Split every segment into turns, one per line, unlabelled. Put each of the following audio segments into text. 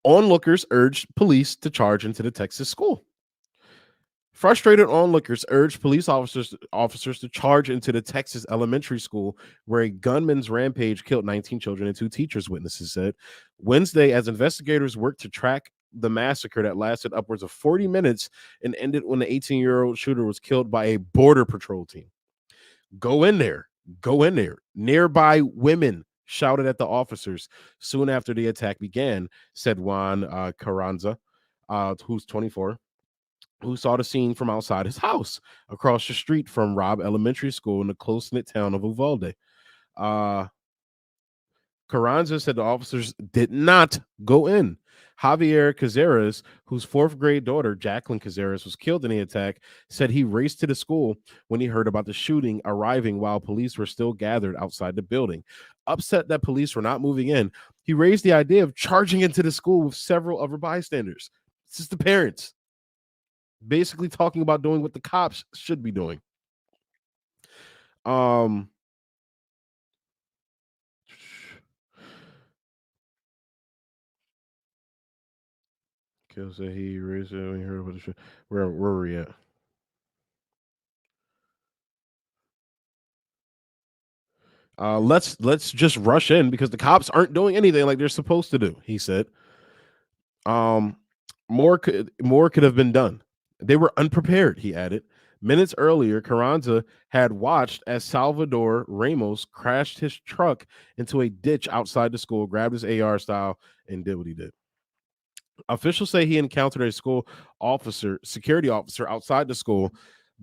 Onlookers urged police to charge into the Texas school. Frustrated onlookers urged police officers to charge into the Texas elementary school where a gunman's rampage killed 19 children and 2 teachers, witnesses said. Wednesday, as investigators worked to track the massacre that lasted upwards of 40 minutes and ended when the 18-year-old shooter was killed by a border patrol team. Go in there. Go in there. Nearby women shouted at the officers soon after the attack began, said Juan Carranza, who's 24, who saw the scene from outside his house across the street from Robb Elementary School in the close-knit town of Uvalde. Carranza said the officers did not go in. Javier Cazares, whose 4th grade daughter, Jacqueline Cazares, was killed in the attack, said he raced to the school when he heard about the shooting, arriving while police were still gathered outside the building. Upset that police were not moving in, he raised the idea of charging into the school with several other bystanders. This is the parents basically talking about doing what the cops should be doing. Kill said he raised it when he heard about the shit. Where were we at? Let's just rush in because the cops aren't doing anything like they're supposed to do, he said. More could have been done. They were unprepared, he added. Minutes earlier, Carranza had watched as Salvador Ramos crashed his truck into a ditch outside the school, grabbed his AR style, and did what he did. Officials say he encountered a security officer outside the school,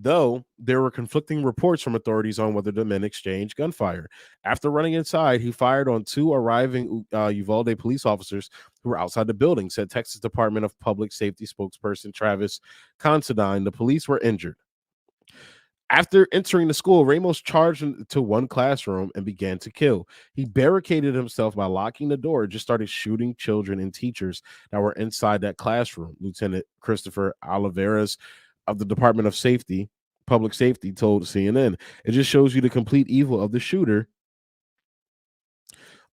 though there were conflicting reports from authorities on whether the men exchanged gunfire. After running inside, he fired on 2 arriving Uvalde police officers who were outside the building, said Texas Department of Public Safety spokesperson Travis Considine. The police were injured. After entering the school, Ramos charged into one classroom and began to kill. He barricaded himself by locking the door and just started shooting children and teachers that were inside that classroom. Lieutenant Christopher Oliveras of the Department of Public Safety, told CNN. It just shows you the complete evil of the shooter.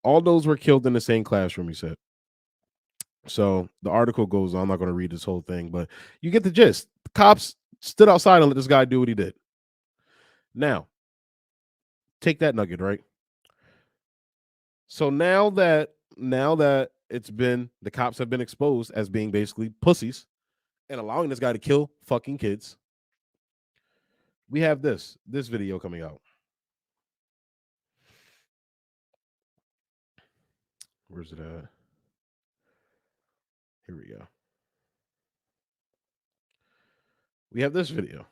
All those were killed in the same classroom, he said. So the article goes on. I'm not going to read this whole thing, but you get the gist. The cops stood outside and let this guy do what he did. Now, take that nugget, right? So now that it's been, the cops have been exposed as being basically pussies and allowing this guy to kill fucking kids, we have this video coming out. Where's it at? Here we go. We have this video.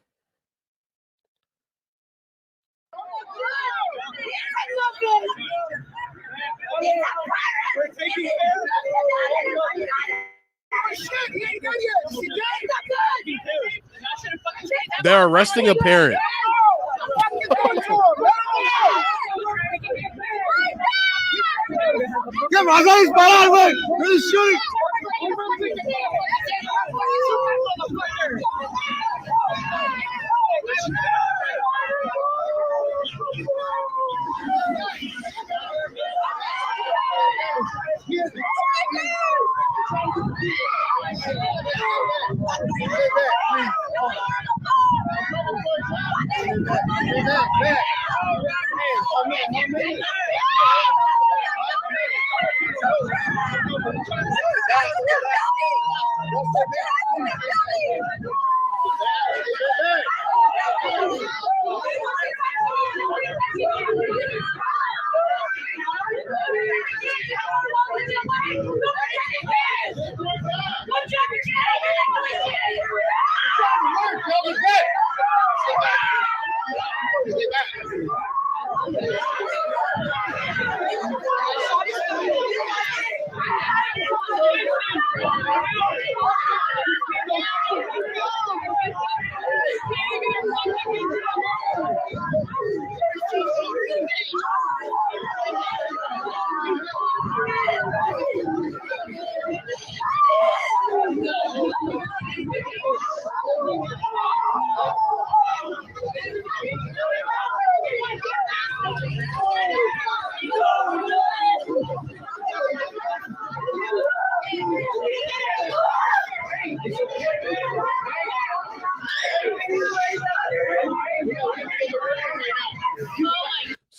They're arresting a parent.
¿Qué vas a disparar, güey? ¡No es shooting!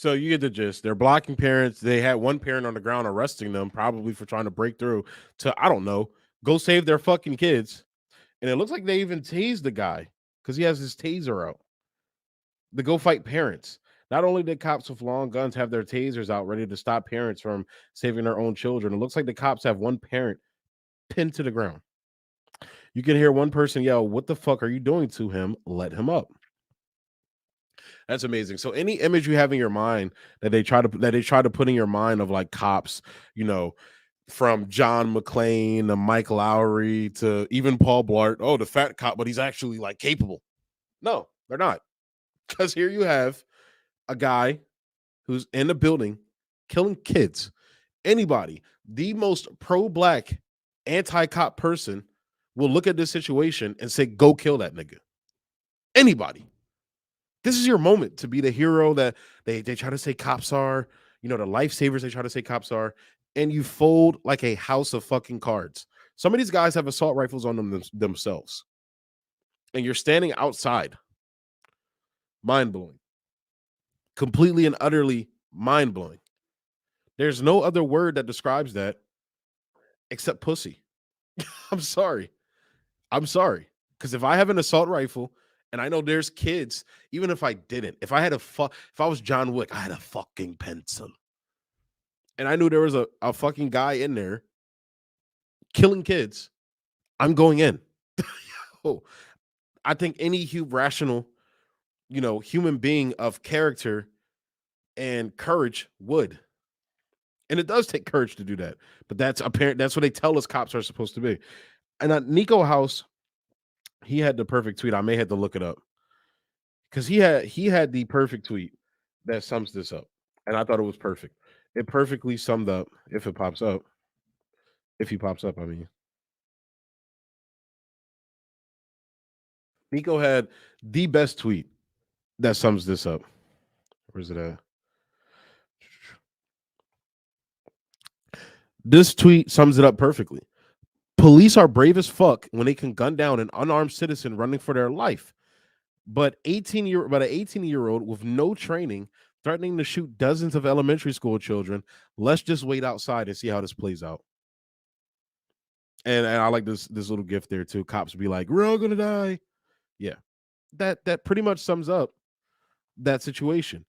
So you get the gist. They're blocking parents. They had one parent on the ground arresting them, probably for trying to break through to, I don't know, go save their fucking kids. And it looks like they even tased the guy because he has his taser out to go fight parents. Not only did cops with long guns have their tasers out ready to stop parents from saving their own children, it looks like the cops have one parent pinned to the ground. You can hear one person yell, "What the fuck are you doing to him? Let him up." That's amazing. So any image you have in your mind that they try to put in your mind of like cops, you know, from John McClane to Mike Lowry to even Paul Blart, oh, the fat cop, but he's actually like capable. No, they're not. Because here you have a guy who's in a building killing kids. Anybody, the most pro-black anti-cop person will look at this situation and say, go kill that nigga. Anybody. This is your moment to be the hero that they try to say cops are, you know, the lifesavers they try to say cops are, and you fold like a house of fucking cards. Some of these guys have assault rifles on themselves, and you're standing outside. Mind-blowing. Completely and utterly mind-blowing. There's no other word that describes that except pussy. I'm sorry. Because if I have an assault rifle and I know there's kids, even if I didn't, if I was John Wick, I had a fucking pencil. And I knew there was a fucking guy in there killing kids, I'm going in. Oh, I think any rational, you know, human being of character and courage would. And it does take courage to do that. But that's apparent. That's what they tell us cops are supposed to be. And Nico House, he had the perfect tweet. I may have to look it up. Because he had the perfect tweet that sums this up. And I thought it was perfect. It perfectly summed up, if it pops up. If he pops up, I mean. Nico had the best tweet that sums this up. Where's it at? This tweet sums it up perfectly. Police are brave as fuck when they can gun down an unarmed citizen running for their life. But an 18-year-old with no training threatening to shoot dozens of elementary school children. Let's just wait outside and see how this plays out. And I like this little gift there too. Cops be like, "We're all gonna die." Yeah, that pretty much sums up that situation.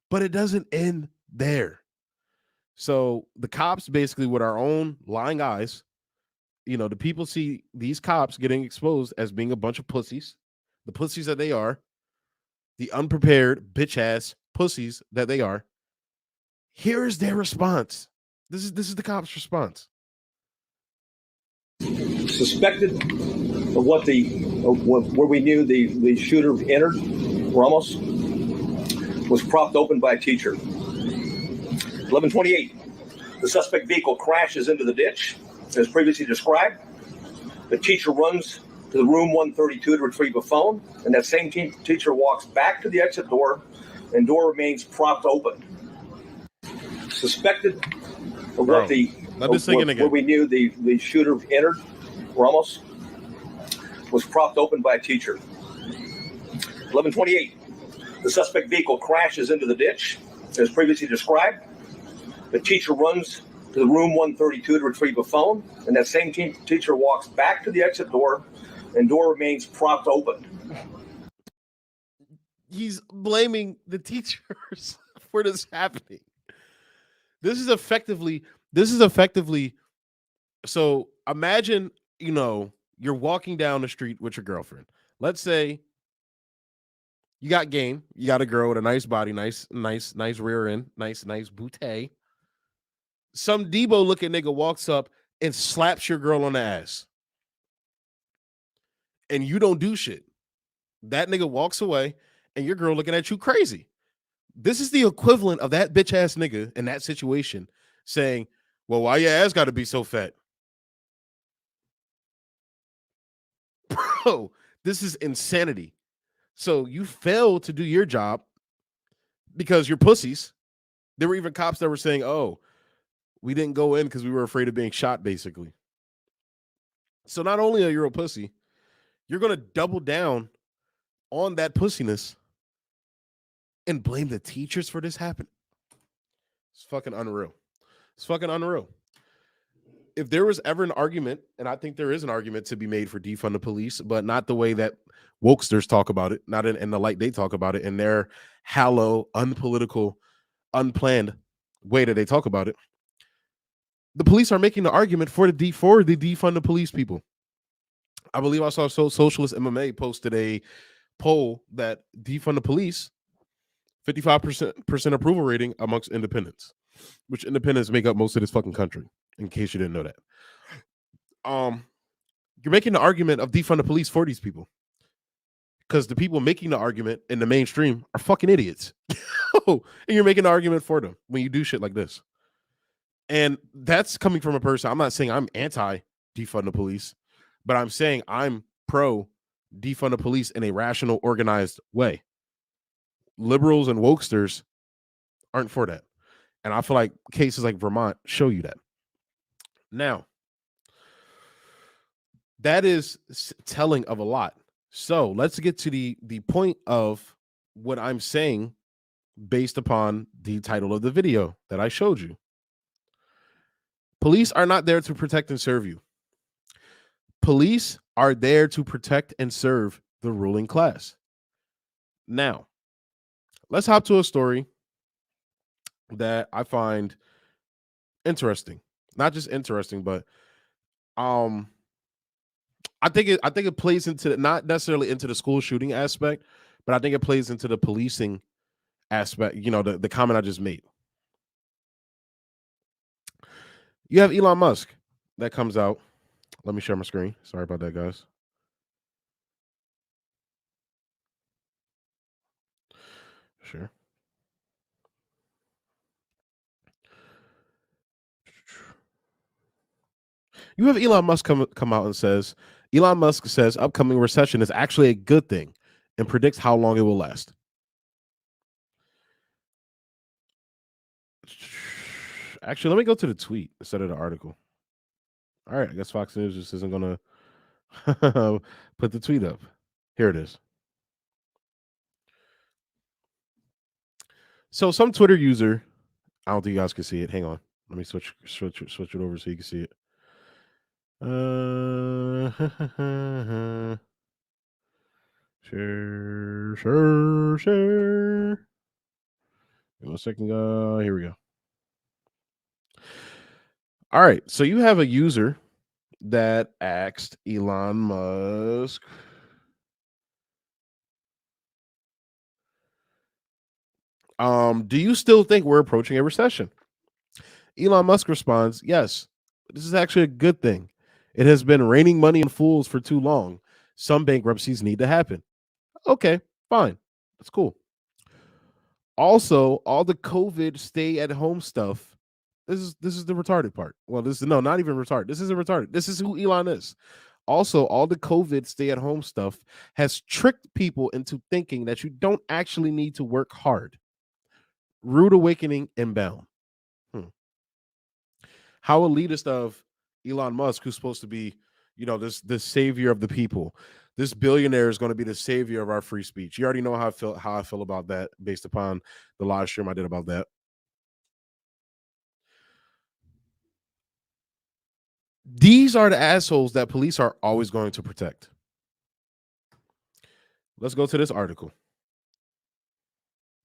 But it doesn't end there. So the cops basically, with our own lying eyes, you know, the people see these cops getting exposed as being a bunch of pussies, the pussies that they are, the unprepared bitch ass pussies that they are. Here is their response. This is the cops' response.
Suspected of where we knew the shooter entered, Ramos, was propped open by a teacher. 11:28. The suspect vehicle crashes into the ditch, as previously described. The teacher runs to the room 132 to retrieve a phone, and that same teacher walks back to the exit door, and door remains propped open. Suspected of where we knew the shooter entered, Ramos, was propped open by a teacher. 11:28. The suspect vehicle crashes into the ditch, as previously described. The teacher runs to the room 132 to retrieve a phone, and that same teacher walks back to the exit door, and door remains propped open.
He's blaming the teachers for this happening. This is effectively. So imagine, you know, you're walking down the street with your girlfriend. Let's say you got game. You got a girl with a nice body, nice rear end, nice bootay. Some Debo looking nigga walks up and slaps your girl on the ass. And you don't do shit. That nigga walks away and your girl looking at you crazy. This is the equivalent of that bitch ass nigga in that situation saying, "Well, why your ass got to be so fat?" Bro, this is insanity. So you failed to do your job because you're pussies. There were even cops that were saying, "Oh, we didn't go in because we were afraid of being shot," basically. So not only are you a pussy, you're going to double down on that pussiness and blame the teachers for this happening. It's fucking unreal. It's fucking unreal. If there was ever an argument, and I think there is an argument to be made for defund the police, but not the way that wokesters talk about it, not in the light they talk about it, in their hollow, unpolitical, unplanned way that they talk about it. The police are making the argument for the defund the police people. I believe I saw Socialist MMA posted a poll that defund the police, 55% approval rating amongst independents, which independents make up most of this fucking country, in case you didn't know that. You're making the argument of defund the police for these people, because the people making the argument in the mainstream are fucking idiots. And you're making the argument for them when you do shit like this. And that's coming from a person. I'm not saying I'm anti defund the police, but I'm saying I'm pro defund the police in a rational, organized way. Liberals and wokesters aren't for that. And I feel like cases like Vermont show you that. Now, that is telling of a lot. So let's get to the point of what I'm saying based upon the title of the video that I showed you. Police are not there to protect and serve you. Police are there to protect and serve the ruling class. Now, let's hop to a story that I find interesting. Not just interesting, but I think it plays into not necessarily into the school shooting aspect, but I think it plays into the policing aspect, the comment I just made. You have Elon Musk that comes out. Let me share my screen. Sorry about that, guys. Sure. You have Elon Musk come out and says, Elon Musk says upcoming recession is actually a good thing and predicts how long it will last. Actually, let me go to the tweet instead of the article. All right, I guess Fox News just isn't going to put the tweet up. Here it is. So some Twitter user, I don't think you guys can see it. Hang on. Let me switch it over so you can see it. Share. Give me a second. Here we go. All right. So you have a user that asked Elon Musk. Do you still think we're approaching a recession? Elon Musk responds, yes, this is actually a good thing. It has been raining money on fools for too long. Some bankruptcies need to happen. Okay, fine. That's cool. Also, all the COVID stay at home stuff. This is the retarded part. Well, not even retarded. This isn't retarded. This is who Elon is. Also, all the COVID stay at home stuff has tricked people into thinking that you don't actually need to work hard. Rude awakening inbound. How elitist of Elon Musk, who's supposed to be, this savior of the people. This billionaire is going to be the savior of our free speech. You already know how I feel about that based upon the live stream I did about that. These are the assholes that police are always going to protect. Let's go to this article.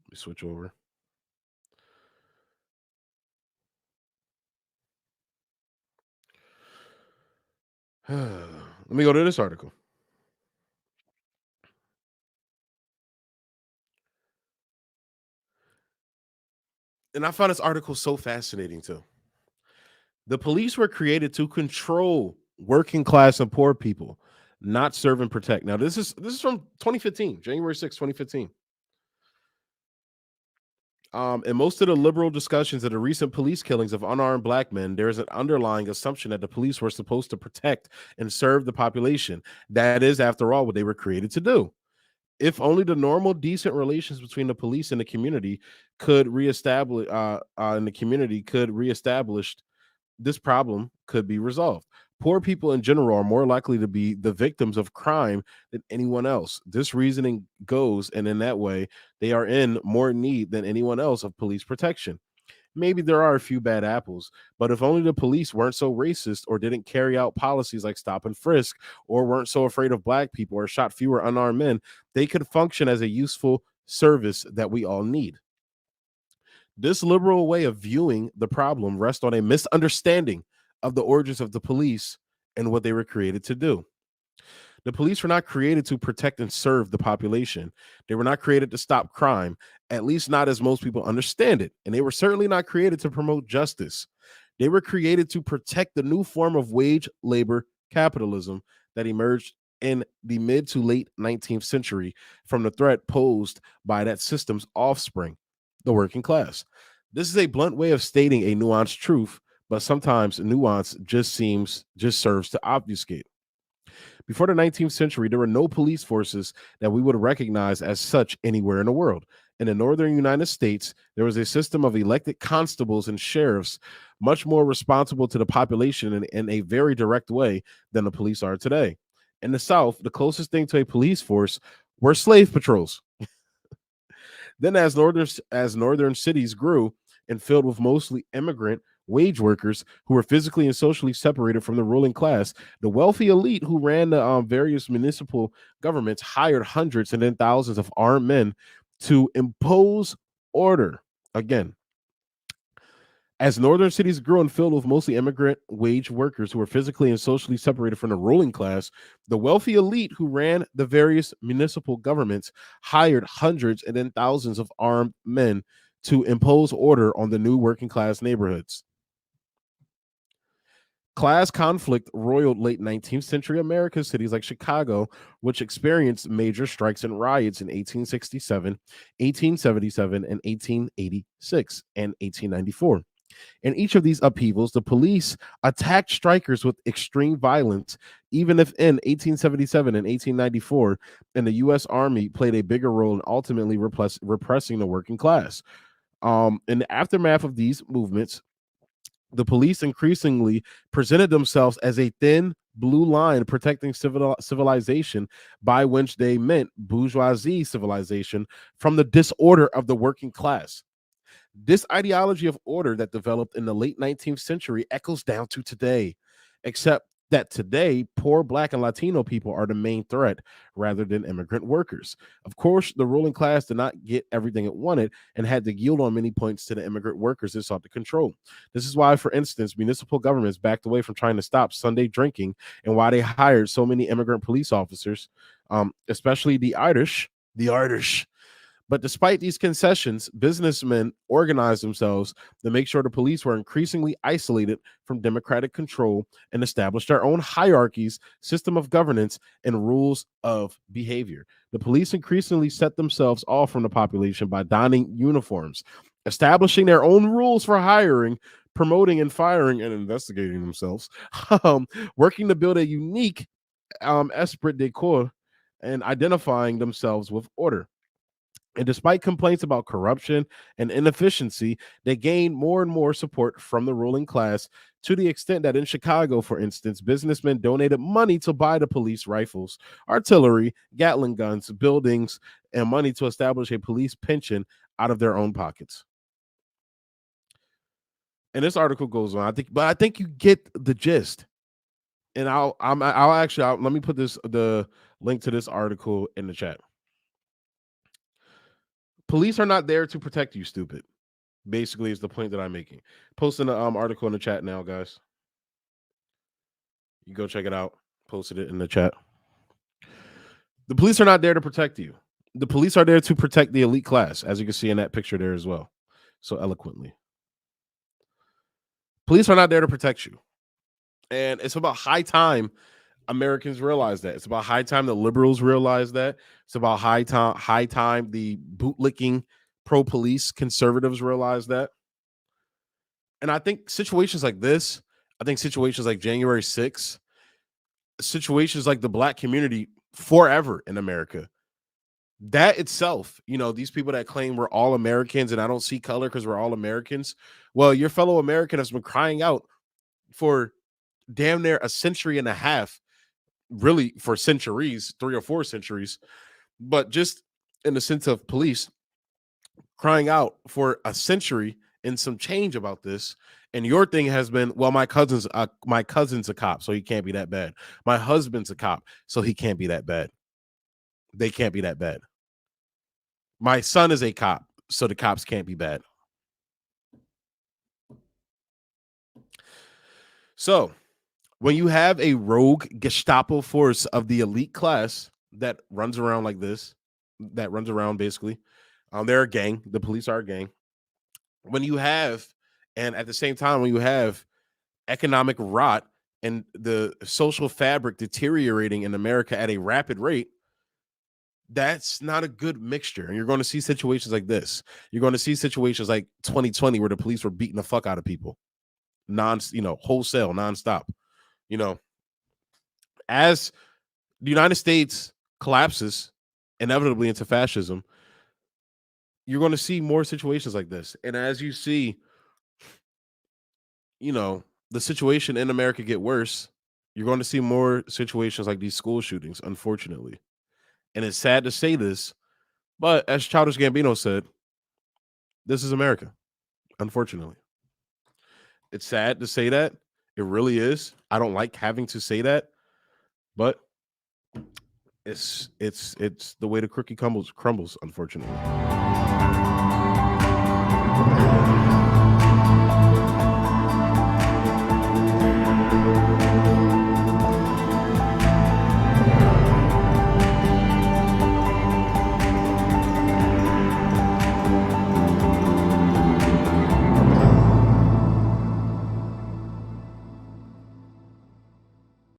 Let me switch over. Let me go to this article. And I found this article so fascinating too. The police were created to control working class and poor people, not serve and protect. Now, this is from 2015, January 6, 2015. In most of the liberal discussions of the recent police killings of unarmed black men, there is an underlying assumption that the police were supposed to protect and serve the population. That is, after all, what they were created to do. If only the normal, decent relations between the police and the community could reestablish, this problem could be resolved. Poor people in general are more likely to be the victims of crime than anyone else. This reasoning goes, and in that way, they are in more need than anyone else of police protection. maybe there are a few bad apples, but if only the police weren't so racist or didn't carry out policies like stop and frisk or weren't so afraid of black people or shot fewer unarmed men, they could function as a useful service that we all need. This liberal way of viewing the problem rests on a misunderstanding of the origins of the police and what they were created to do. The police were not created to protect and serve the population. They were not created to stop crime, at least not as most people understand it. And they were certainly not created to promote justice. They were created to protect the new form of wage labor capitalism that emerged in the mid to late 19th century from the threat posed by that system's offspring, the working class. This is a blunt way of stating a nuanced truth, but sometimes nuance just serves to obfuscate. Before the 19th century, there were no police forces that we would recognize as such anywhere in the world. In the northern United States, there was a system of elected constables and sheriffs, much more responsible to the population in a very direct way than the police are today. In the South, the closest thing to a police force were slave patrols. Then, as northern cities grew and filled with mostly immigrant wage workers who were physically and socially separated from the ruling class, the wealthy elite who ran the various municipal governments hired hundreds and then thousands of armed men to impose order. Again, as northern cities grew and filled with mostly immigrant wage workers who were physically and socially separated from the ruling class, the wealthy elite who ran the various municipal governments hired hundreds and then thousands of armed men to impose order on the new working class neighborhoods. Class conflict roiled late 19th century American cities like Chicago, which experienced major strikes and riots in 1867, 1877, and 1886 and 1894. In each of these upheavals, the police attacked strikers with extreme violence, even if in 1877 and 1894, and the U.S. Army played a bigger role in ultimately repressing the working class. In the aftermath of these movements, the police increasingly presented themselves as a thin blue line protecting civilization, by which they meant bourgeoisie civilization, from the disorder of the working class. This ideology of order that developed in the late 19th century echoes down to today, except that today, poor Black and Latino people are the main threat rather than immigrant workers. Of course, the ruling class did not get everything it wanted and had to yield on many points to the immigrant workers it sought to control. This is why, for instance, municipal governments backed away from trying to stop Sunday drinking and why they hired so many immigrant police officers, especially the Irish. The Irish. But despite these concessions, businessmen organized themselves to make sure the police were increasingly isolated from democratic control and established their own hierarchies, system of governance, and rules of behavior. The police increasingly set themselves off from the population by donning uniforms, establishing their own rules for hiring, promoting and firing, and investigating themselves, working to build a unique esprit de corps, and identifying themselves with order. And despite complaints about corruption and inefficiency, they gained more and more support from the ruling class, to the extent that in Chicago, for instance, businessmen donated money to buy the police rifles, artillery, Gatling guns, buildings, and money to establish a police pension out of their own pockets. And this article goes on, I think you get the gist. And let me put the link to this article in the chat. Police are not there to protect you, stupid. Basically, is the point that I'm making. Posting an article in the chat now, guys. You go check it out. Posted it in the chat. The police are not there to protect you. The police are there to protect the elite class, as you can see in that picture there as well, so eloquently. Police are not there to protect you. And it's about high time Americans realize that. It's about high time the liberals realize that. It's about high time the bootlicking pro-police conservatives realize that. And I think situations like this, I think situations like January 6th, situations like the Black community forever in America, that itself, these people that claim we're all Americans and I don't see color because we're all Americans. Well, your fellow American has been crying out for damn near a century and a half, really for centuries, 3 or 4 centuries, but just in the sense of police crying out for a century and some change about this. And your thing has been, well, my cousin's a cop, so he can't be that bad. My husband's a cop, so he can't be that bad. They can't be that bad. My son is a cop, so the cops can't be bad. So when you have a rogue Gestapo force of the elite class that runs around like this, that runs around basically, they're a gang. The police are a gang. When you have, and at the same time, when you have economic rot and the social fabric deteriorating in America at a rapid rate, that's not a good mixture. And you're going to see situations like this. You're going to see situations like 2020 where the police were beating the fuck out of people, wholesale, nonstop. As the United States collapses inevitably into fascism, you're going to see more situations like this. And as you see, the situation in America get worse, you're going to see more situations like these school shootings, unfortunately. And it's sad to say this, but as Childish Gambino said, this is America, unfortunately. It's sad to say that. It really is. I don't like having to say that, but it's the way the cookie crumbles, unfortunately.